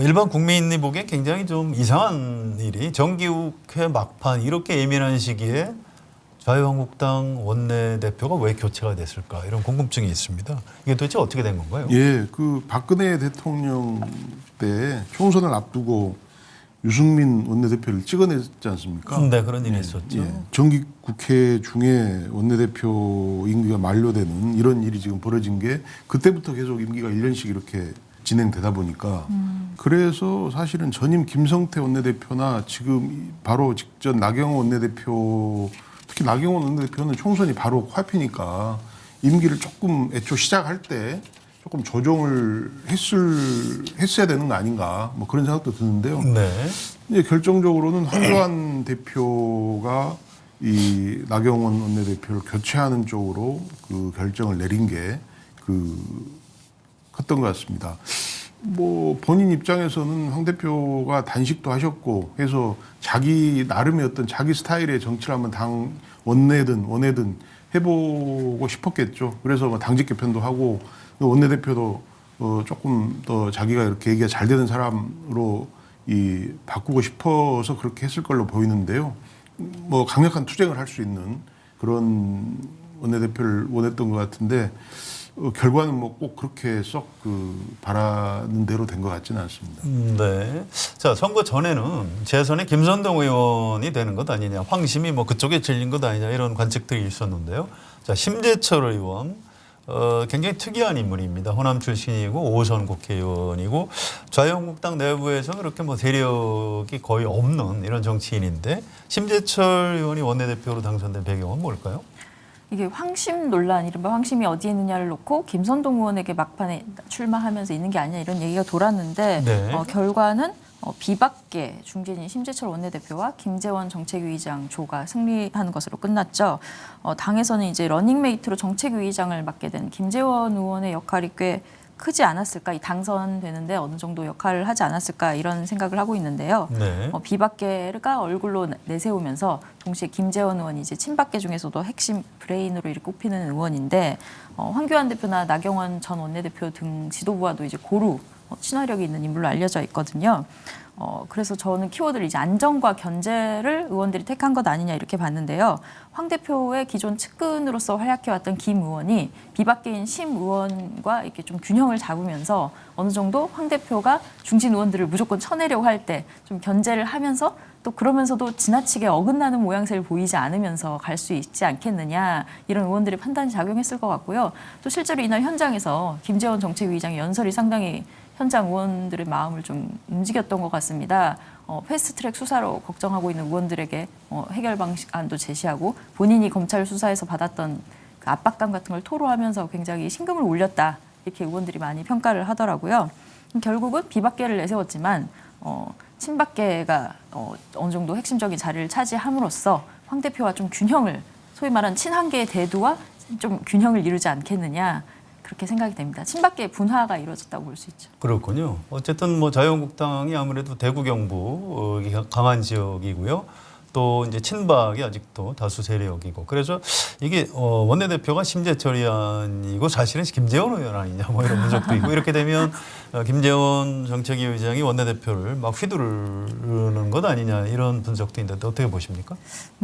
일반 국민이 보기엔 굉장히 좀 이상한 일이 정기국회 막판 이렇게 예민한 시기에 자유한국당 원내대표가 왜 교체가 됐을까 이런 궁금증이 있습니다. 이게 도대체 어떻게 된 건가요? 예, 그 박근혜 대통령 때 총선을 앞두고 유승민 원내대표를 찍어냈지 않습니까? 네, 그런 일이 있었죠. 예, 정기국회 중에 원내대표 임기가 만료되는 이런 일이 지금 벌어진 게 그때부터 계속 임기가 1년씩 이렇게 진행되다 보니까 그래서 사실은 전임 김성태 원내대표나 지금 바로 직전 나경원 원내대표 특히 나경원 원내대표는 총선이 바로 코앞이니까 임기를 조금 애초 시작할 때 조금 조정을 했어야 되는 거 아닌가 뭐 그런 생각도 드는데요. 네. 이제 결정적으로는 한교안 대표가 이 나경원 원내대표를 교체하는 쪽으로 그 결정을 내린 게 컸던 것 같습니다. 뭐 본인 입장에서는 황 대표가 단식도 하셨고 해서 자기 나름의 어떤 자기 스타일의 정치를 한번 당 원내든 해보고 싶었겠죠. 그래서 뭐 당직 개편도 하고 원내대표도 조금 더 자기가 이렇게 얘기가 잘 되는 사람으로 바꾸고 싶어서 그렇게 했을 걸로 보이는데요. 뭐 강력한 투쟁을 할 수 있는 그런 원내대표를 원했던 것 같은데 결과는 뭐 꼭 그렇게 썩 바라는 대로 된 것 같지는 않습니다. 네. 자, 선거 전에는 재선에 김선동 의원이 되는 것 아니냐, 황심이 뭐 그쪽에 질린 것 아니냐 이런 관측들이 있었는데요. 자, 심재철 의원. 굉장히 특이한 인물입니다. 호남 출신이고 5선 국회의원이고 자유한국당 내부에서 그렇게 뭐 세력이 거의 없는 이런 정치인인데 심재철 의원이 원내대표로 당선된 배경은 뭘까요? 이게 황심 논란, 이른바 황심이 어디에 있느냐를 놓고 김선동 의원에게 막판에 출마하면서 있는 게 아니냐 이런 얘기가 돌았는데 네. 결과는 비박계 중진인 심재철 원내대표와 김재원 정책위의장 조가 승리하는 것으로 끝났죠. 당에서는 이제 러닝메이트로 정책위의장을 맡게 된 김재원 의원의 역할이 꽤 크지 않았을까, 이 당선되는데 어느 정도 역할을 하지 않았을까 이런 생각을 하고 있는데요. 네. 비박계가 얼굴로 내세우면서 동시에 김재원 의원이 이제 친박계 중에서도 핵심 브레인으로 이렇게 꼽히는 의원인데 황교안 대표나 나경원 전 원내대표 등 지도부와도 이제 고루 친화력이 있는 인물로 알려져 있거든요. 그래서 저는 키워드를 이제 안정과 견제를 의원들이 택한 것 아니냐 이렇게 봤는데요. 황 대표의 기존 측근으로서 활약해왔던 김 의원이 비박계인 심 의원과 이렇게 좀 균형을 잡으면서 어느 정도 황 대표가 중진 의원들을 무조건 쳐내려고 할 때 좀 견제를 하면서 또 그러면서도 지나치게 어긋나는 모양새를 보이지 않으면서 갈 수 있지 않겠느냐 이런 의원들의 판단이 작용했을 것 같고요. 또 실제로 이날 현장에서 김재원 정책위의장의 연설이 상당히 현장 의원들의 마음을 좀 움직였던 것 같습니다. 패스트트랙 수사로 걱정하고 있는 의원들에게 해결 방안도 제시하고 본인이 검찰 수사에서 받았던 그 압박감 같은 걸 토로하면서 굉장히 심금을 울렸다 이렇게 의원들이 많이 평가를 하더라고요. 결국은 비박계를 내세웠지만 친박계가 어느 정도 핵심적인 자리를 차지함으로써 황 대표와 좀 균형을, 소위 말하는 친한계의 대두와 좀 균형을 이루지 않겠느냐 그렇게 생각이 됩니다. 친박계의 분화가 이루어졌다고 볼 수 있죠. 그렇군요. 어쨌든 뭐 자유한국당이 아무래도 대구 경부 강한 지역이고요. 또 이제 친박이 아직도 다수 세력이고 그래서 이게 원내대표가 심재철 의원이고 사실은 김재원 의원 아니냐 뭐 이런 분석도 있고 이렇게 되면 김재원 정책위 의장이 원내대표를 막 휘두르는 것 아니냐 이런 분석도 있는데 어떻게 보십니까?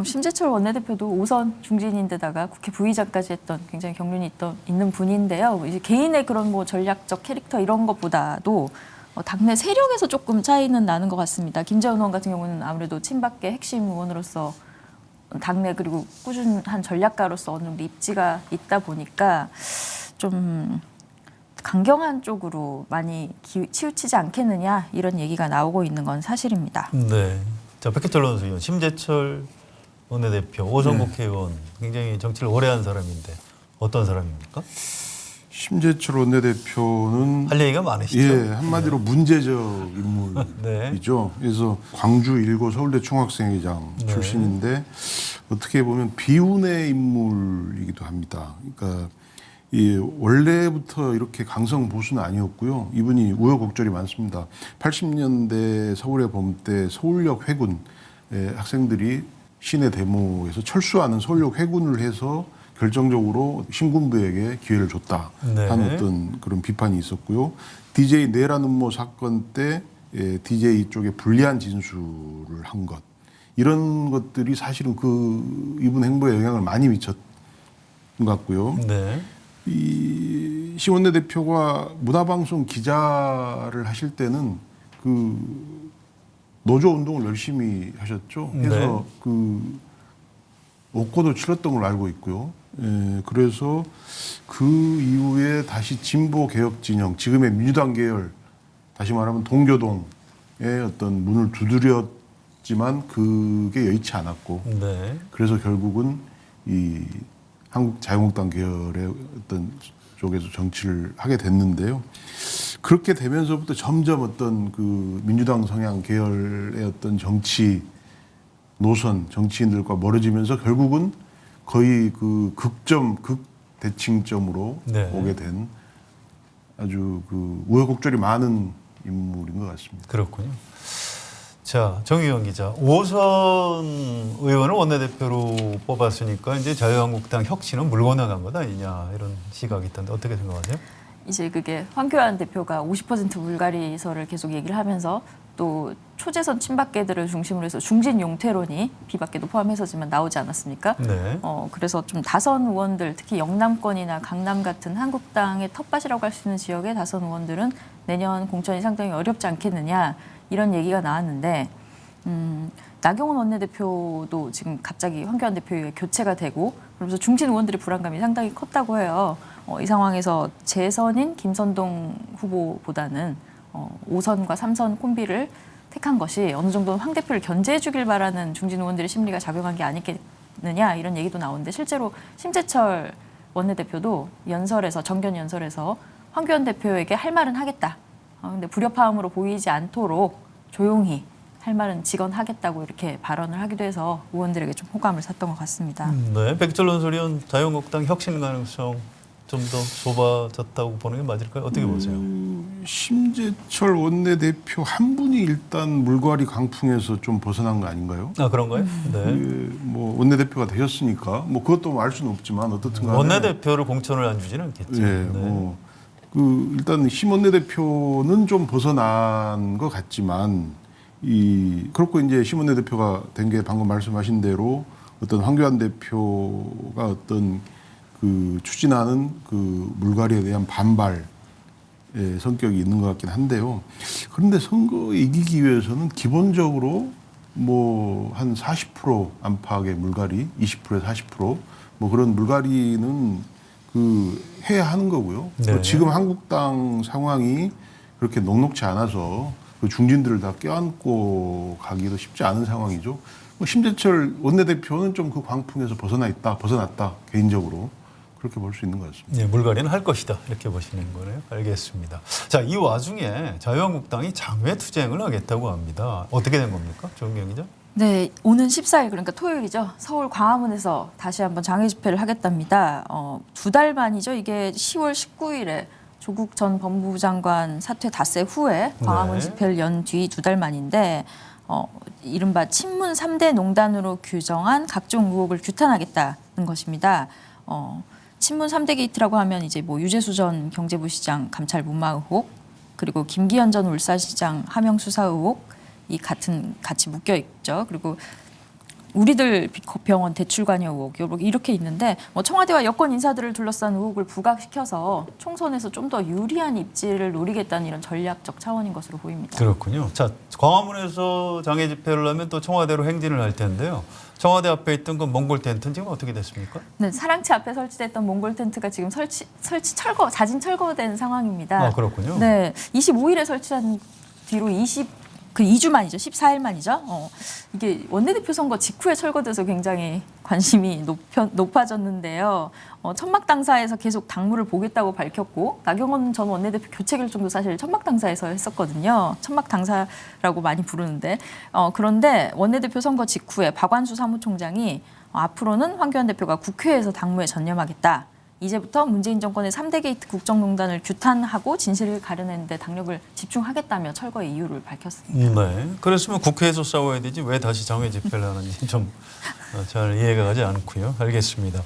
심재철 원내대표도 5선 중진인데다가 국회 부의장까지 했던 굉장히 경륜이 있는 분인데요. 이제 개인의 그런 뭐 전략적 캐릭터 이런 것보다도 당내 세력에서 조금 차이는 나는 것 같습니다. 김재원 의원 같은 경우는 아무래도 친박계 핵심 의원으로서 당내 그리고 꾸준한 전략가로서 어느 정도 입지가 있다 보니까 좀 강경한 쪽으로 많이 치우치지 않겠느냐 이런 얘기가 나오고 있는 건 사실입니다. 네. 자, 백희철 의원, 심재철 원내대표, 5선 국회의원 굉장히 정치를 오래 한 사람인데 어떤 사람입니까? 심재철 원내대표는 할 얘기가 많으시죠? 예, 한마디로 문제적 인물이죠. 그래서 광주 1고 서울대 총학생회장 출신인데 어떻게 보면 비운의 인물이기도 합니다. 그러니까 원래부터 이렇게 강성 보수는 아니었고요. 이분이 우여곡절이 많습니다. 80년대 서울의 봄 때 서울역 회군 학생들이 시내 데모에서 철수하는 서울역 회군을 해서 결정적으로 신군부에게 기회를 줬다 하는 어떤 그런 비판이 있었고요. DJ 내란 음모 사건 때 DJ 쪽에 불리한 진술을 한 것, 이런 것들이 사실은 이분 행보에 영향을 많이 미쳤던 것 같고요. 네. 이 시 원내대표가 문화방송 기자를 하실 때는 노조 운동을 열심히 하셨죠. 해서 옥고도 치렀던 걸로 알고 있고요. 그래서 그 이후에 다시 진보 개혁 진영, 지금의 민주당 계열, 다시 말하면 동교동의 어떤 문을 두드렸지만 그게 여의치 않았고, 네. 그래서 결국은 이 한국 자유한국당 계열의 어떤 쪽에서 정치를 하게 됐는데요. 그렇게 되면서부터 점점 어떤 민주당 성향 계열의 어떤 정치 노선, 정치인들과 멀어지면서 결국은 거의 극대칭점으로 네. 오게 된 아주 우여곡절이 많은 인물인 것 같습니다. 그렇군요. 자, 정의원 기자, 5선 의원을 원내대표로 뽑았으니까 이제 자유한국당 혁신은 물 건너간 것 아니냐 이런 시각이 있던데 어떻게 생각하세요? 이제 그게 황교안 대표가 50% 물갈이설을 계속 얘기를 하면서 또 초재선 친박계들을 중심으로 해서 중진 용태론이 비박계도 포함해서지만 나오지 않았습니까? 네. 그래서 좀 다선 의원들, 특히 영남권이나 강남 같은 한국당의 텃밭이라고 할 수 있는 지역의 다선 의원들은 내년 공천이 상당히 어렵지 않겠느냐 이런 얘기가 나왔는데 나경원 원내대표도 지금 갑자기 황교안 대표의 교체가 되고 그러면서 중진 의원들의 불안감이 상당히 컸다고 해요. 이 상황에서 재선인 김선동 후보보다는 5선과 3선 콤비를 택한 것이 어느 정도 황 대표를 견제해 주길 바라는 중진 의원들의 심리가 작용한 게 아니겠느냐 이런 얘기도 나오는데 실제로 심재철 원내대표도 정견 연설에서 황교안 대표에게 할 말은 하겠다. 근데 불협화음으로 보이지 않도록 조용히 할 말은 직언하겠다고 이렇게 발언을 하기도 해서 의원들에게 좀 호감을 샀던 것 같습니다. 네. 백철원 소리원 자유한국당 혁신 가능성 좀 더 좁아졌다고 보는 게 맞을까요? 어떻게 보세요? 심재철 원내대표 한 분이 일단 물갈이 강풍에서 좀 벗어난 거 아닌가요? 아, 그런가요? 네. 뭐 원내대표가 되셨으니까 뭐 그것도 알 수는 없지만 어떻든 간에 원내대표를 공천을 안 주지는 않겠죠. 예, 뭐 일단 심 원내대표는 좀 벗어난 것 같지만 그렇고 이제 심 원내대표가 된 게 방금 말씀하신 대로 어떤 황교안 대표가 어떤 추진하는 물갈이에 대한 반발의 성격이 있는 것 같긴 한데요. 그런데 선거에 이기기 위해서는 기본적으로 뭐 한 40% 안팎의 물갈이, 20%에서 40% 뭐 그런 물갈이는 해야 하는 거고요. 네. 뭐 지금 한국당 상황이 그렇게 녹록지 않아서 중진들을 다 껴안고 가기도 쉽지 않은 상황이죠. 뭐 심재철 원내대표는 좀 광풍에서 벗어났다 개인적으로. 그렇게 볼 수 있는 것 같습니다. 네, 물갈이는 할 것이다 이렇게 보시는 거네요. 알겠습니다. 자, 이 와중에 자유한국당이 장외 투쟁을 하겠다고 합니다. 어떻게 된 겁니까, 조은경 기자? 네, 오는 14일 그러니까 토요일이죠. 서울 광화문에서 다시 한번 장외 집회를 하겠답니다. 2달 만이죠. 이게 10월 19일에 조국 전 법무부 장관 사퇴 닷새 후에 광화문 네. 집회를 연 뒤 2달 만인데 이른바 친문 3대 농단으로 규정한 각종 의혹을 규탄하겠다는 것입니다. 친문 3대 게이트라고 하면 이제 뭐 유재수 전 경제부 시장 감찰 무마 의혹, 그리고 김기현 전 울산시장 하명 수사 의혹, 같이 묶여 있죠. 그리고 우리들 병원 대출 관여 의혹 이렇게 있는데 청와대와 여권 인사들을 둘러싼 의혹을 부각시켜서 총선에서 좀 더 유리한 입지를 노리겠다는 이런 전략적 차원인 것으로 보입니다. 그렇군요. 자, 광화문에서 장외 집회를 하면 또 청와대로 행진을 할 텐데요. 청와대 앞에 있던 그 몽골 텐트는 지금 어떻게 됐습니까? 네, 사랑채 앞에 설치됐던 몽골 텐트가 지금 자진 철거된 상황입니다. 아, 그렇군요. 네, 25일에 설치한 뒤로 2주 만이죠. 14일 만이죠. 이게 원내대표 선거 직후에 철거돼서 굉장히 관심이 높아졌는데요. 천막 당사에서 계속 당무를 보겠다고 밝혔고 나경원 전 원내대표 교체 결정도 사실 천막 당사에서 했었거든요. 천막 당사라고 많이 부르는데 그런데 원내대표 선거 직후에 박완수 사무총장이 앞으로는 황교안 대표가 국회에서 당무에 전념하겠다. 이제부터 문재인 정권의 3대 게이트 국정농단을 규탄하고 진실을 가려내는 데 당력을 집중하겠다며 철거의 이유를 밝혔습니다. 네. 그랬으면 국회에서 싸워야 되지 왜 다시 장외 집회를 하는지 좀 잘 이해가 가지 않고요. 알겠습니다.